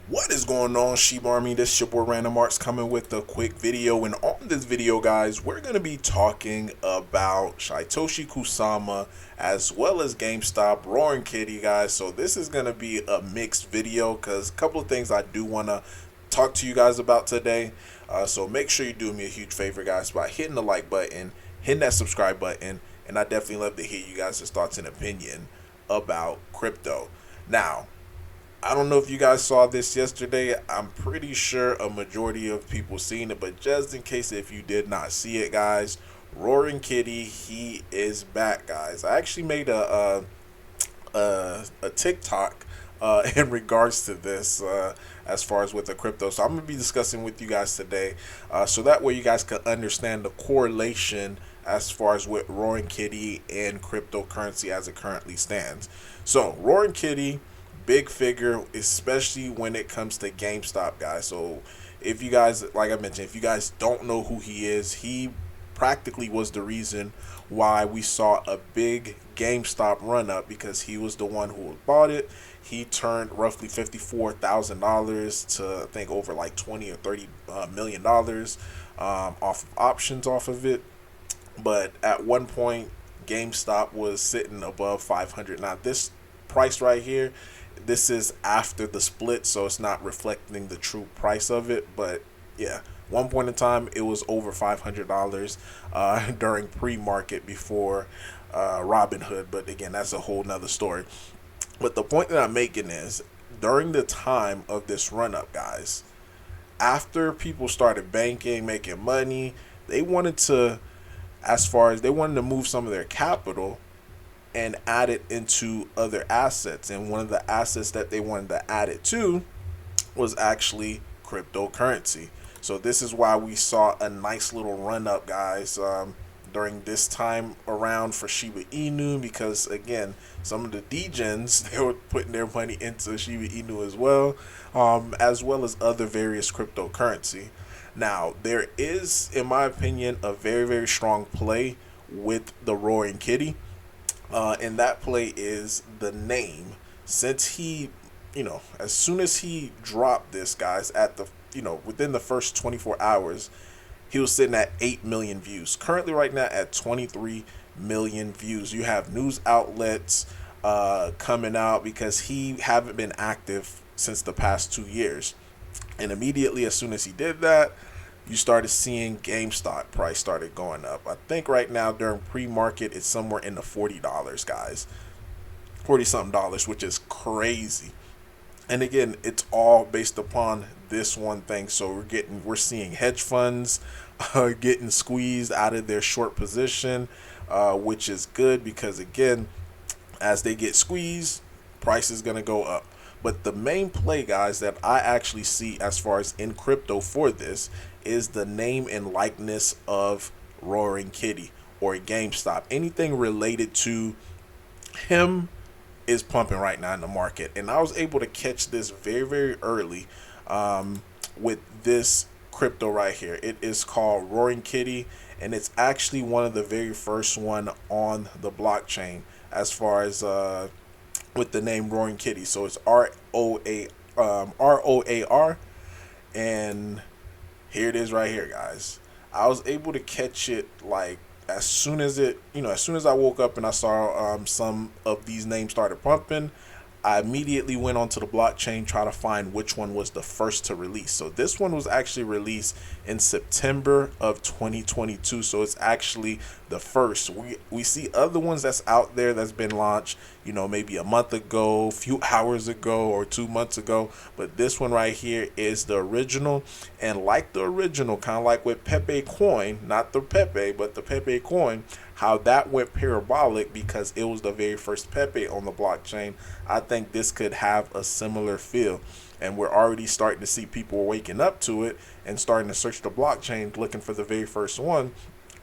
What is going on, Shiba Army? This is your boy Random Arts coming with a quick video. And on this video, guys, we're going to be talking about Shytoshi Kusama as well as GameStop, Roaring Kitty, guys. So this is going to be a mixed video because a couple of things I do want to talk to you guys about today. So make sure you do me a huge favor, guys, by hitting the like button, hitting that subscribe button, and I definitely love to hear you guys' thoughts and opinion about crypto. Now, I don't know if you guys saw this yesterday. I'm pretty sure a majority of people seen it, but just in case if you did not see it, guys, Roaring Kitty, he is back, guys. I actually made a TikTok in regards to this as far as with the crypto. So I'm gonna be discussing with you guys today, so that way you guys can understand the correlation as far as with Roaring Kitty and cryptocurrency as it currently stands. So Roaring Kitty, big figure, especially when it comes to GameStop, guys. So if you guys, like I mentioned, if you guys don't know who he is, he practically was the reason why we saw a big GameStop run up, because he was the one who bought it. He turned roughly $54,000 to I think over like 20 or 30 million dollars off of options off of it. But at one point, GameStop was sitting above 500. Now this price right here, this is after the split, so it's not reflecting the true price of it. But yeah, one point in time it was over $500 during pre-market before Robinhood. But again, that's a whole nother story. But the point that I'm making is, during the time of this run up, guys, after people started banking, making money, they wanted to, as far as they wanted to move some of their capital and add it into other assets. And one of the assets that they wanted to add it to was actually cryptocurrency. So this is why we saw a nice little run up, guys, during this time around for Shiba Inu, because again, some of the degens, they were putting their money into Shiba Inu as well as other various cryptocurrency. Now, there is, in my opinion, a very, very strong play with the Roaring Kitty. And that play is the name. Since he, as soon as he dropped this, guys, at the, within the first 24 hours, he was sitting at 8 million views. Currently, right now, at 23 million views. You have news outlets coming out because he haven't been active since the past 2 years. And immediately, as soon as he did that, you started seeing GameStop price started going up. I think right now during pre-market, it's somewhere in the $40, guys. 40 something dollars, which is crazy. And again, it's all based upon this one thing. So we're seeing hedge funds getting squeezed out of their short position, which is good because again, as they get squeezed, price is going to go up. But the main play, guys, that I actually see as far as in crypto for this is the name and likeness of Roaring Kitty or GameStop. Anything related to him is pumping right now in the market. And I was able to catch this very, very early with this crypto right here. It is called Roaring Kitty, and it's actually one of the very first one on the blockchain as far as with the name Roaring Kitty. So it's ROAR, and here it is right here, guys. I was able to catch it like as soon as as soon as I woke up and I saw some of these names started pumping. I immediately went onto the blockchain, try to find which one was the first to release. So this one was actually released in September of 2022. So it's actually the first. We see other ones that's out there that's been launched, maybe a month ago, a few hours ago, or 2 months ago. But this one right here is the original. And like the original, kind of like with Pepe Coin, not the Pepe, but the Pepe Coin, how that went parabolic because it was the very first Pepe on the blockchain. I think this could have a similar feel. And we're already starting to see people waking up to it and starting to search the blockchain looking for the very first one.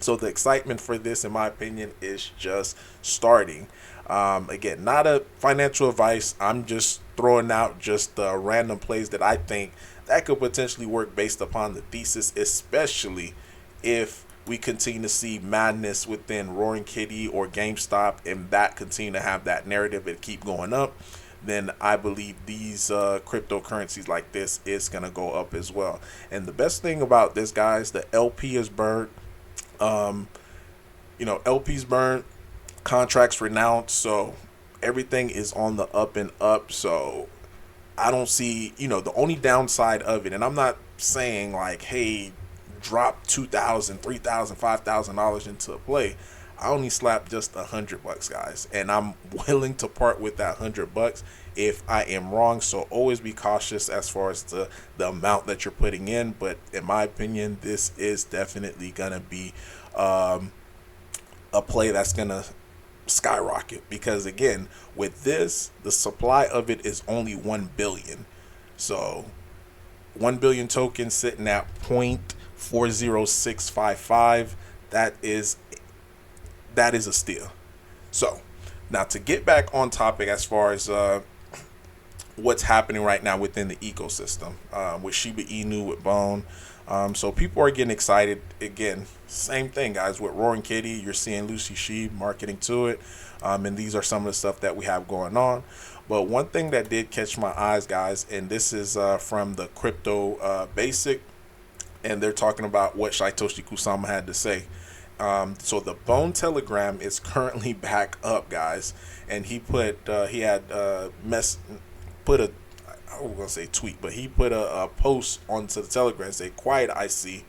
So the excitement for this, in my opinion, is just starting. Again, not a financial advice. I'm just throwing out just random plays that I think that could potentially work based upon the thesis, especially if we continue to see madness within Roaring Kitty or GameStop and that continue to have that narrative and keep going up. then I believe these cryptocurrencies like this is gonna go up as well. And the best thing about this, guys, the LP is burnt. Um, LP's burnt, contracts renounced, so everything is on the up and up. So I don't see, the only downside of it, and I'm not saying like, hey, drop $2,000, $3,000, $5,000 into a play. I only slap just $100, guys, and I'm willing to part with that $100 if I am wrong. So always be cautious as far as the amount that you're putting in. But in my opinion, this is definitely gonna be a play that's gonna skyrocket, because again, with this, the supply of it is only 1 billion. So 1 billion tokens sitting at 0.40655. That is a steal. So now, to get back on topic as far as what's happening right now within the ecosystem with Shiba Inu, with Bone. So people are getting excited. Again, same thing, guys, with Roaring Kitty. You're seeing Lucy She marketing to it. And these are some of the stuff that we have going on. But one thing that did catch my eyes, guys, and this is from the Crypto Basic, and they're talking about what Shytoshi Kusama had to say. So the Bone Telegram is currently back up, guys, and he put he had put a, I was gonna say tweet, but he put a post onto the Telegram, say quiet IC.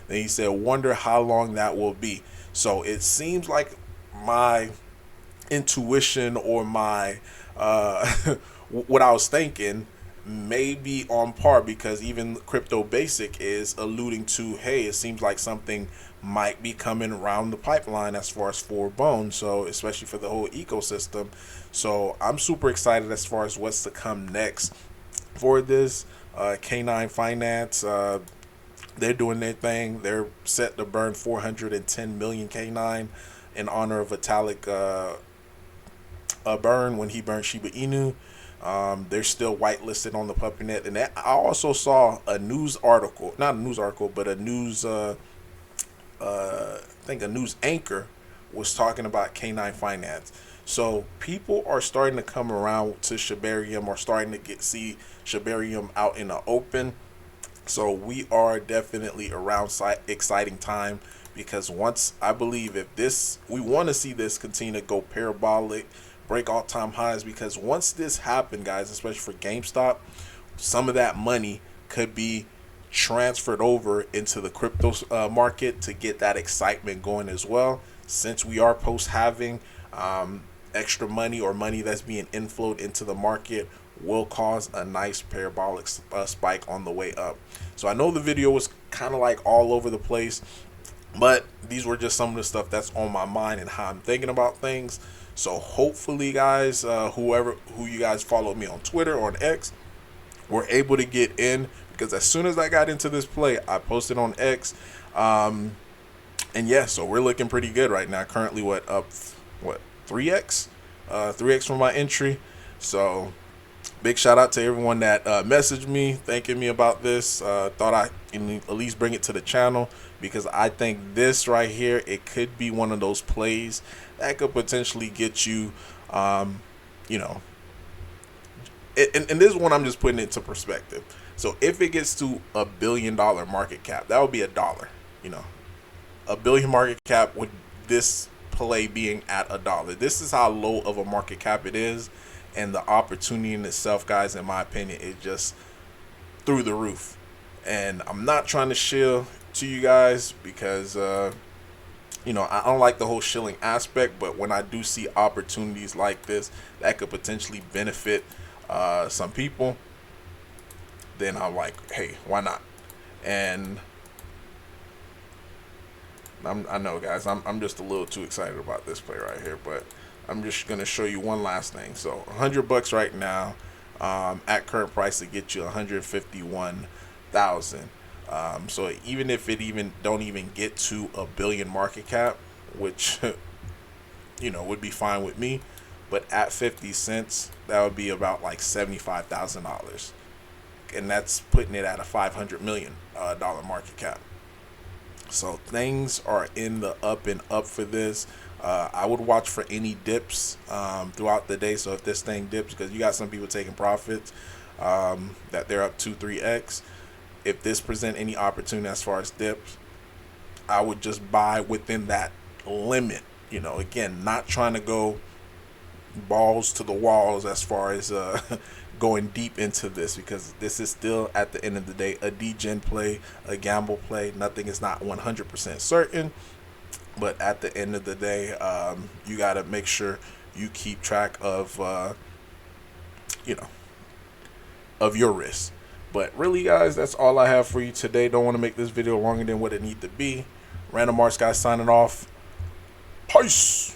Then he said, wonder how long that will be. So it seems like my intuition, or my what I was thinking, may be on par, because even Crypto Basic is alluding to, hey, it seems like something might be coming around the pipeline as far as for Bone, so especially for the whole ecosystem. So I'm super excited as far as what's to come next for this. K9 Finance, they're doing their thing. They're set to burn 410 million K9 in honor of Vitalik burn when he burned Shiba Inu. They're still whitelisted on the PuppyNet. And I also saw a news article, not a news article, but a news, I think a news anchor was talking about K9 Finance. So people are starting to come around to Shibarium, or starting to see Shibarium out in the open. So we are definitely around exciting time, because once, I believe, if this, we want to see this continue to go parabolic, break all-time highs, because once this happened, guys, especially for GameStop, some of that money could be transferred over into the crypto market to get that excitement going as well, since we are post having extra money, or money that's being inflowed into the market, will cause a nice parabolic spike on the way up. So I know the video was kind of like all over the place, but these were just some of the stuff that's on my mind and how I'm thinking about things. So hopefully, guys, who you guys follow me on Twitter or on X, were able to get in, because as soon as I got into this play, I posted on X, and yeah, so we're looking pretty good right now. Currently, 3x, 3x from my entry. So big shout out to everyone that messaged me, thanking me about this. Thought I can at least bring it to the channel, because I think this right here, it could be one of those plays that could potentially get you, you know, and this one I'm just putting it into perspective. So if it gets to $1 billion market cap, that would be $1. $1 billion market cap with this play being at $1. This is how low of a market cap it is, and the opportunity in itself, guys, in my opinion, is just through the roof. And I'm not trying to shill to you guys, because I don't like the whole shilling aspect, but when I do see opportunities like this that could potentially benefit some people, then I'm like, hey, why not? And I know, guys, I'm just a little too excited about this play right here, but I'm just gonna show you one last thing. So $100 right now, at current price, to get you 151,000. So even if it don't even get to $1 billion market cap, which would be fine with me, but at 50 cents, that would be about like $75,000, and that's putting it at a $500 million dollar market cap. So things are in the up and up for this. I would watch for any dips throughout the day. So if this thing dips, because you got some people taking profits that they're up 2-3x. If this present any opportunity as far as dips, I would just buy within that limit. You know, again, not trying to go balls to the walls as far as going deep into this, because this is still at the end of the day a degen play, a gamble play. Nothing is not 100% certain, but at the end of the day, you got to make sure you keep track of you know, of your risk. But really, guys, that's all I have for you today. Don't want to make this video longer than what it need to be. Random Arts guys signing off. Peace.